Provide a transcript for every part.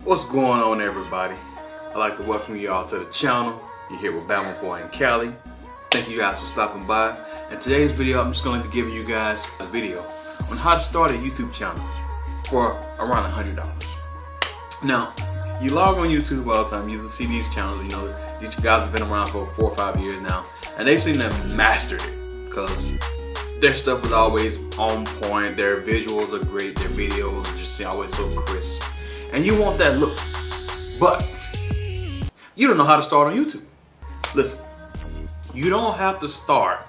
What's going on, everybody? I'd like to welcome you all to the channel. You're here with bamaboyncali. Thank you guys for stopping by. In today's video, I'm just going to be giving you guys a video on how to start a YouTube channel for around $100. Now, you log on YouTube all the time, you see these channels, you know, these guys have been around for 4 or 5 years now, and they've seen them mastered it because their stuff is always on point, their visuals are great, their videos are just always so crisp. And you want that look, but you don't know how to start on YouTube. Listen, you don't have to start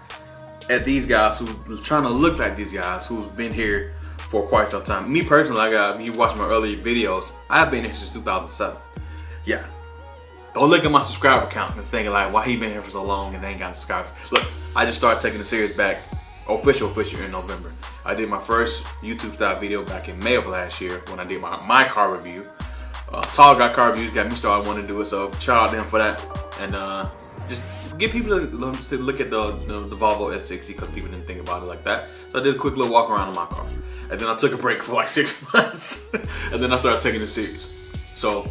at these guys who's trying to look like these guys who's been here for quite some time. Me personally, you watch my earlier videos, I've been here since 2007. Yeah. Don't look at my subscriber count and thinking like, why he been here for so long and they ain't got subscribers. Look, I just started taking the series back, official in November. I did my first YouTube style video back in May of last year when I did my car review. Tall Guy car reviews got me started wanting to do it, so shout out to him for that. And just get people to look at the Volvo S60 because people didn't think about it like that. So I did a quick little walk around in my car. And then I took a break for like 6 months. And then I started taking it serious. So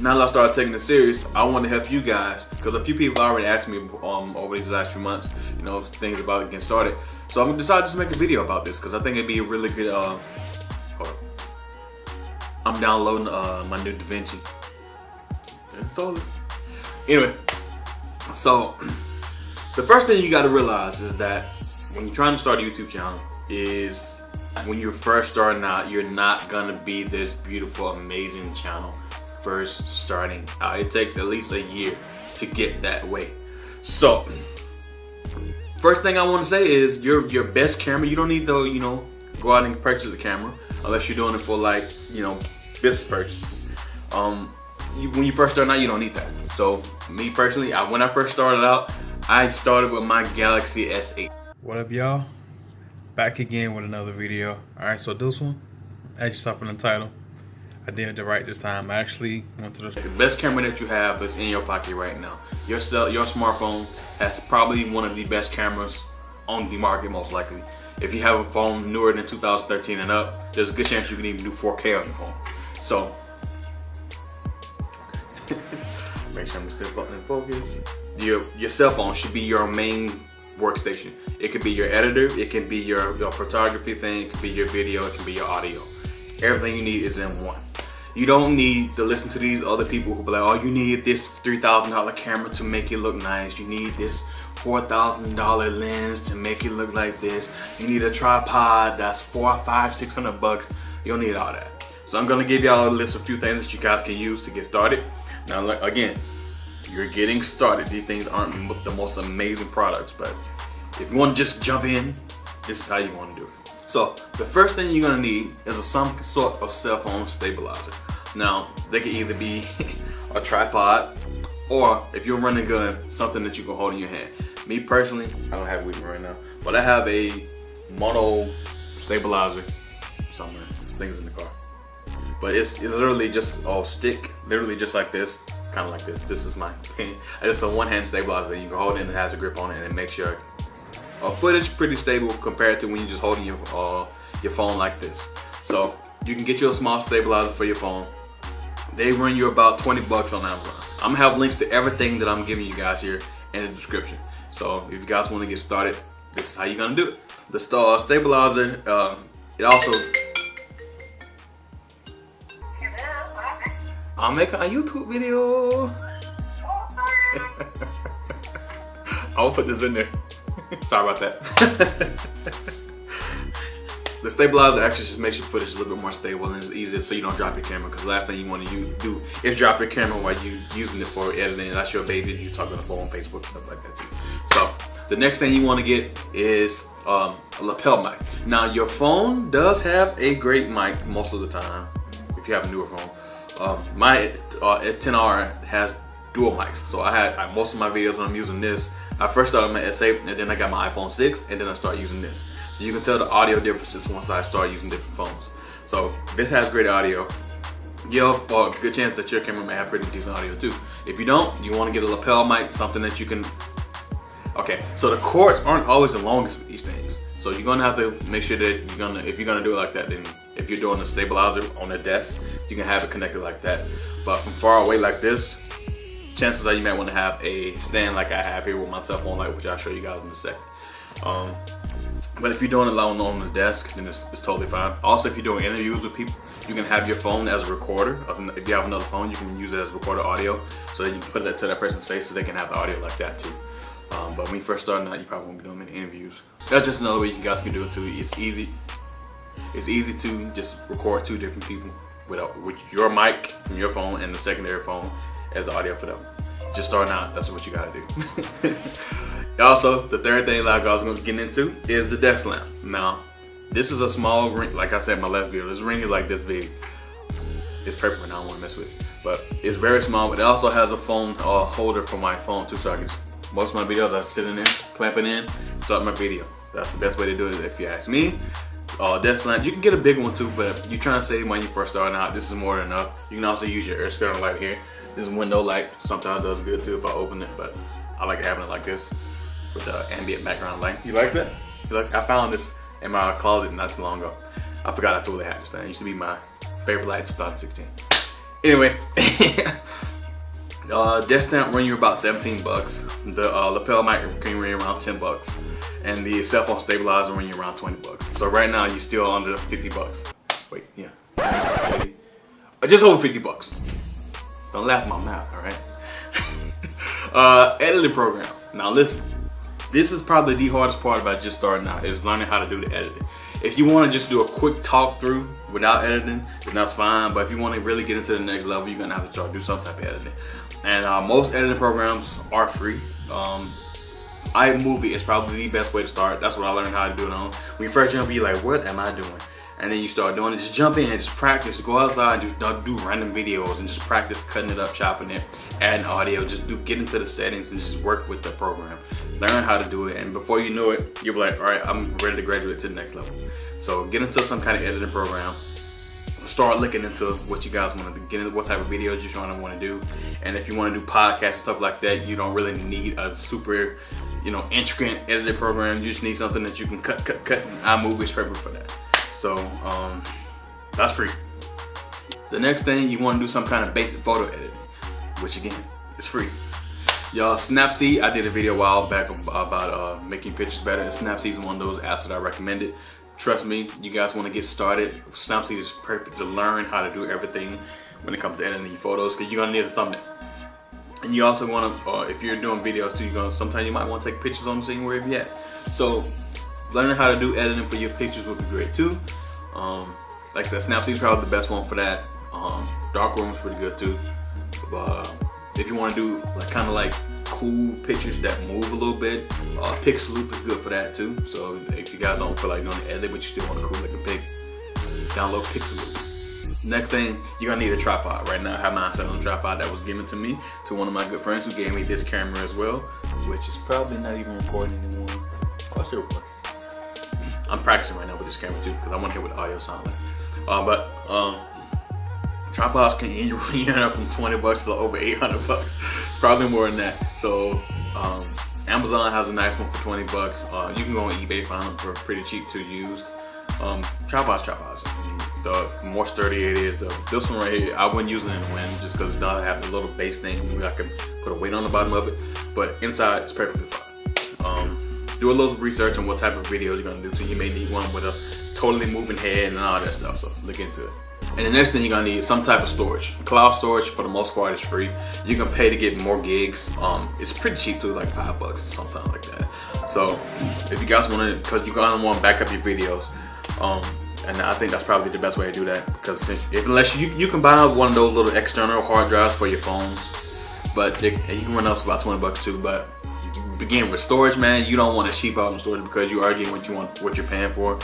now that I started taking it serious, I want to help you guys because a few people already asked me over these last few months, you know, things about getting started. So I'm decided to make a video about this because I think it'd be a really good. Hold up. I'm downloading my new DaVinci. Anyway, so the first thing you got to realize is that when you're trying to start a YouTube channel is when you're first starting out, you're not gonna be this beautiful, amazing channel first starting out. It takes at least a year to get that way. So first thing I want to say is your best camera. You don't need to, you know, go out and purchase a camera unless you're doing it for like, you know, business purchases. When you first start out, you don't need that. So me personally, when I first started out, I started with my Galaxy S8. What up, y'all? Back again with another video. All right, so this one, as you saw from the title, I did it right this time. I actually went to the best camera that you have is in your pocket right now. Your smartphone has probably one of the best cameras on the market, most likely. If you have a phone newer than 2013 and up, there's a good chance you can even do 4K on your phone. So, make sure I'm still in focus. Your cell phone should be your main workstation. It could be your editor, it can be your photography thing, it can be your video, it can be your audio. Everything you need is in one. You don't need to listen to these other people who be like, oh, you need this $3,000 camera to make it look nice. You need this $4,000 lens to make it look like this. You need a tripod that's $400, $500, $600. You don't need all that. So I'm gonna give y'all a list of a few things that you guys can use to get started. Now, again, you're getting started. These things aren't the most amazing products, but if you want to just jump in, this is how you want to do it. So the first thing you're gonna need is some sort of cell phone stabilizer. Now they can either be a tripod or if you're running a gun, something that you can hold in your hand. Me personally, I don't have it with me right now, but I have a mono stabilizer somewhere. Things in the car, but it's literally just a stick, literally just like this, kind of like this. This is my pen. It's a one-hand stabilizer. You can hold it and it has a grip on it and it makes your footage pretty stable compared to when you're just holding your phone like this. So you can get you a small stabilizer for your phone. They run you about 20 bucks on Amazon. I'm gonna have links to everything that I'm giving you guys here in the description. So if you guys want to get started, this is how you're gonna do it. The stabilizer, it also, I'm making a YouTube video. I'll put this in there. Sorry about that. The stabilizer actually just makes your footage a little bit more stable and it's easier so you don't drop your camera, because the last thing you want to do is drop your camera while you're using it for editing. That's your baby. You talk on the phone, Facebook, stuff like that too. So the next thing you want to get is a lapel mic. Now your phone does have a great mic most of the time if you have a newer phone. My X10R has dual mics, so I had most of my videos when I'm using this. I first started my S8 and then I got my iPhone 6 and then I started using this. So you can tell the audio differences once I start using different phones. So this has great audio. You have a good chance that your camera may have pretty decent audio too. If you don't, you want to get a lapel mic, something that you can. Okay, so the cords aren't always the longest with these things. So you're gonna have to make sure that if you're gonna do it like that, then if you're doing a stabilizer on the desk, you can have it connected like that. But from far away like this, chances are you might want to have a stand like I have here with my cell phone light, which I'll show you guys in a second. But if you're doing it on the desk, then it's totally fine. Also, if you're doing interviews with people, you can have your phone as a recorder. If you have another phone, you can use it as a recorder audio, so you can put it to that person's face so they can have the audio like that too. But when you first start out, you probably won't be doing many interviews. That's just another way you guys can do it too. It's easy. It's easy to just record 2 different people with your mic from your phone and the secondary phone as the audio for them. Just starting out, that's what you gotta do. Also, the third thing like I was gonna get into is the desk lamp. Now, this is a small ring, like I said in my last video. This ring is like this big. It's purple and I don't wanna mess with it. But it's very small, but it also has a phone holder for my phone too, so I can most of my videos I sit in there, clamp it in, start my video. That's the best way to do it if you ask me. Desk lamp, you can get a big one too, but you're trying to save when you first starting out, this is more than enough. You can also use your external light here. This window light sometimes does good too if I open it, but I like having it like this with the ambient background light. You like that? I found this in my closet not too long ago. I forgot I totally had this thing. It used to be my favorite light in 2016. Anyway, desk lamp run you about 17 bucks. The lapel mic can run you around 10 bucks. And the cell phone stabilizer run you around 20 bucks. So right now you're still under 50 bucks. Wait, yeah. Just over 50 bucks. Don't laugh at my mouth, alright? Editing program. Now listen, this is probably the hardest part about just starting out, is learning how to do the editing. If you want to just do a quick talk through without editing, then that's fine. But if you want to really get into the next level, you're gonna have to start to do some type of editing. And most editing programs are free. iMovie is probably the best way to start. That's what I learned how to do it on. When you first jump, you're like, what am I doing? And then you start doing it. Just jump in, just practice. Go outside and just do random videos and just practice cutting it up, chopping it, adding audio. Just get into the settings and just work with the program. Learn how to do it, and before you know it, you'll be like, all right, I'm ready to graduate to the next level. So get into some kind of editing program. Start looking into what you guys want to do, get into what type of videos you're trying to want to do. And if you want to do podcasts and stuff like that, you don't really need a super, intricate editing program. You just need something that you can cut, and iMovie is perfect for that. So that's free. The next thing, you want to do some kind of basic photo editing, which again is free. Y'all, Snapseed, I did a video a while back about making pictures better, and Snapseed is one of those apps that I recommended. Trust me, you guys want to get started, Snapseed is perfect to learn how to do everything when it comes to editing your photos, because you're going to need a thumbnail. And you also want to, if you're doing videos too, sometimes you might want to take pictures on the scene wherever you're at. So learning how to do editing for your pictures would be great too. Like I said, Snapseed is probably the best one for that. Darkroom is pretty good too. But if you want to do kind of cool pictures that move a little bit, Pixaloop is good for that too. So if you guys don't feel like doing the edit, but you still want a cool looking pic, download Pixaloop. Next thing, you're gonna need a tripod. Right now I have mine set on a tripod that was given to me to one of my good friends who gave me this camera as well, which is probably not even recording anymore. Oh, it's still recording. I'm practicing right now with this camera too, because I want to hear what the audio sounds like. Tripods can end up from 20 bucks to over 800 bucks. Probably more than that. So Amazon has a nice one for 20 bucks. You can go on eBay, find them for pretty cheap to use. Tripods. The more sturdy it is, this one right here, I wouldn't use it in the wind just because it doesn't have the little base thing. I can put a weight on the bottom of it, but inside it's perfectly fine. Do a little research on what type of videos you're gonna do. So you may need one with a totally moving head and all that stuff. So look into it. And the next thing you're gonna need is some type of storage. Cloud storage, for the most part, is free. You can pay to get more gigs. It's pretty cheap too, like $5 or something like that. So if you guys want to, because you're gonna want to back up your videos, and I think that's probably the best way to do that. Because unless you can buy one of those little external hard drives for your phones, but and you can run those for about 20 bucks too. But begin with storage, man. You don't want to cheap out on storage because you are getting what you're paying for.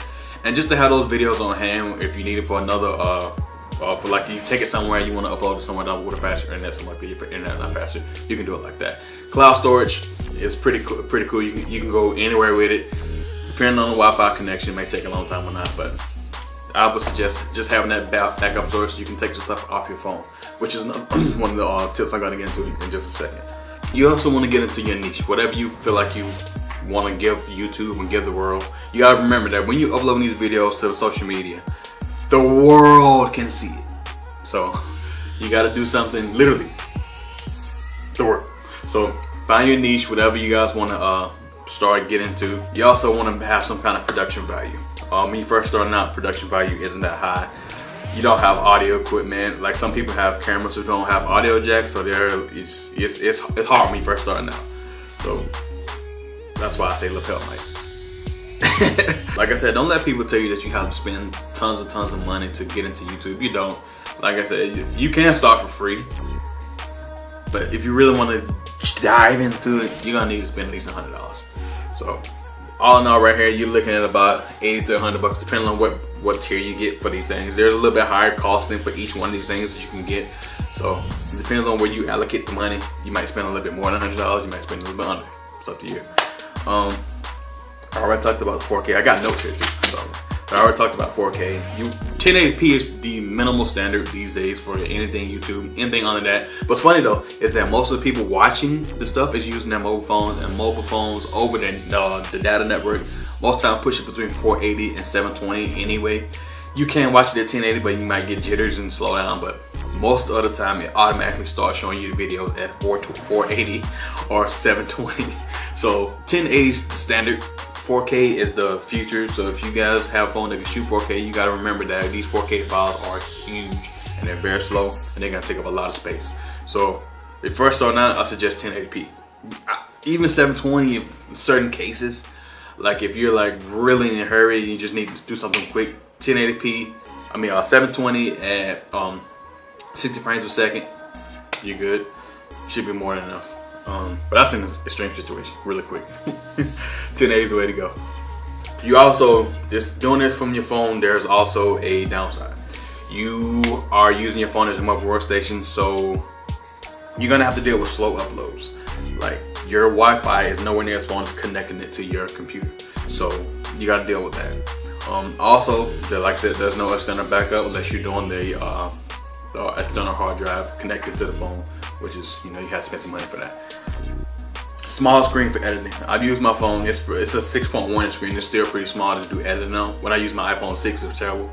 And just to have those videos on hand if you need it for another, for like you take it somewhere, you want to upload it somewhere that with a faster internet, something like that, your internet not faster, you can do it like that. Cloud storage is pretty cool. You can go anywhere with it. Depending on the Wi-Fi connection, it may take a long time or not, but I would suggest just having that backup storage so you can take your stuff off your phone, which is one of the tips I'm going to get into in just a second. You also want to get into your niche, whatever you feel like you want to give YouTube and give the world. You gotta remember that when you upload these videos to social media, The world can see it. So you gotta do something, literally, the world. So find your niche, whatever you guys wanna start getting into. You also wanna have some kind of production value. When you first starting out, production value isn't that high. You don't have audio equipment. Like some people have cameras who don't have audio jacks, so it's hard when you first starting out. So that's why I say lapel mic. Like I said, don't let people tell you that you have to spend tons and tons of money to get into YouTube. You don't. Like I said, you can start for free, but if you really want to dive into it, you're gonna need to spend at least $100. So all in all, right here, you're looking at about 80 to 100 bucks, depending on what tier you get for these things. There's a little bit higher costing for each one of these things that you can get. So it depends on where you allocate the money. You might spend a little bit more than $100. You might spend a little bit under. It's up to you. I already talked about 4K. I got notes here too. So I already talked about 4K. 1080p is the minimal standard these days for anything YouTube, anything under that. What's funny though is that most of the people watching the stuff is using their mobile phones, and mobile phones over the data network most time push it between 480 and 720 anyway. You can watch it at 1080, but you might get jitters and slow down, but most of the time it automatically starts showing you the videos at 480 or 720. So 1080 is the standard. 4K is the future. So if you guys have a phone that can shoot 4K, you gotta remember that these 4K files are huge and they're very slow and they're gonna take up a lot of space. So if you're first starting out, I suggest 1080p. Even 720 in certain cases. Like if you're like really in a hurry and you just need to do something quick, 1080p, 720 at 60 frames per second, you're good. Should be more than enough. But that's in an extreme situation, really quick. 1080 is the way to go. You also, just doing it from your phone, there's also a downside. You are using your phone as a mobile workstation, so you're gonna have to deal with slow uploads. Like your Wi-Fi is nowhere near as far as connecting it to your computer, so you gotta deal with that. Also, there's no external backup unless you're doing the external hard drive connected to the phone, which is, you have to spend some money for that. Small screen for editing. I've used my phone. It's a 6.1 inch screen. It's still pretty small to do editing on. When I use my iPhone 6, it was terrible.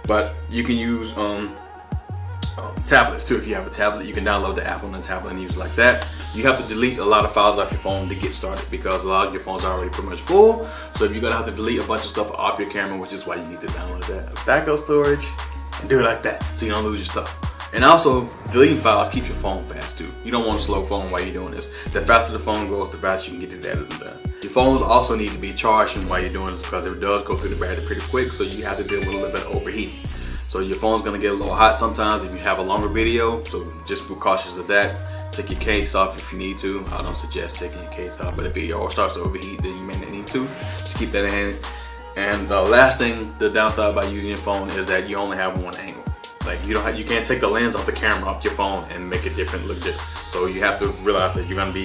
But you can use tablets too. If you have a tablet, you can download the app on the tablet and use it like that. You have to delete a lot of files off your phone to get started because a lot of your phones are already pretty much full. So if you're gonna have to delete a bunch of stuff off your camera, which is why you need to download that backup storage and do it like that so you don't lose your stuff. And also, deleting files keeps your phone fast too. You don't want a slow phone while you're doing this. The faster the phone goes, the faster you can get this editing done. Your phones also need to be charged while you're doing this because it does go through the battery pretty quick, so you have to deal with a little bit of overheating. So your phone's gonna get a little hot sometimes if you have a longer video, so just be cautious of that. Take your case off if you need to. I don't suggest taking your case off, but if it starts to overheat, then you may not need to. Just keep that in hand. And the last thing, the downside by using your phone is that you only have one angle. Like you can't take the lens off the camera off your phone and make it look different. So you have to realize that you're gonna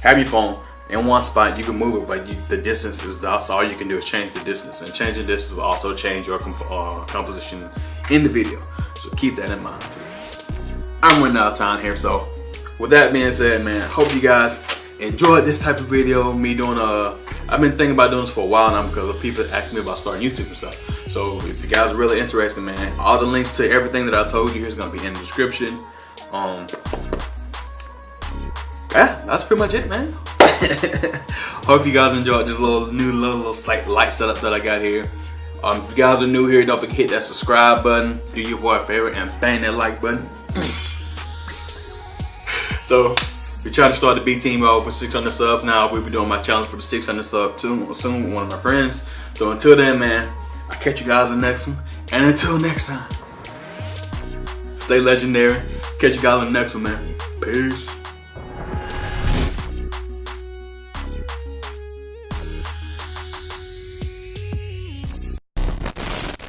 have your phone in one spot. You can move it, but the distance is that's all you can do is change the distance, and changing distance will also change your composition in the video. So keep that in mind too. I'm running out of time here, so with that being said, man, hope you guys enjoyed this type of video. Me doing I've been thinking about doing this for a while now because of people asking me about starting YouTube and stuff. So if you guys are really interested, man, all the links to everything that I told you is gonna be in the description. Yeah, that's pretty much it, man. Hope you guys enjoyed this little slight light setup that I got here. If you guys are new here, don't forget to hit that subscribe button, do your boy a favor, and bang that like button. So we're trying to start the B team over 600 subs now. We'll be doing my challenge for the 600 subs soon with one of my friends. So until then, man, I'll catch you guys in the next one. And until next time, stay legendary. Catch you guys in the next one, man. Peace.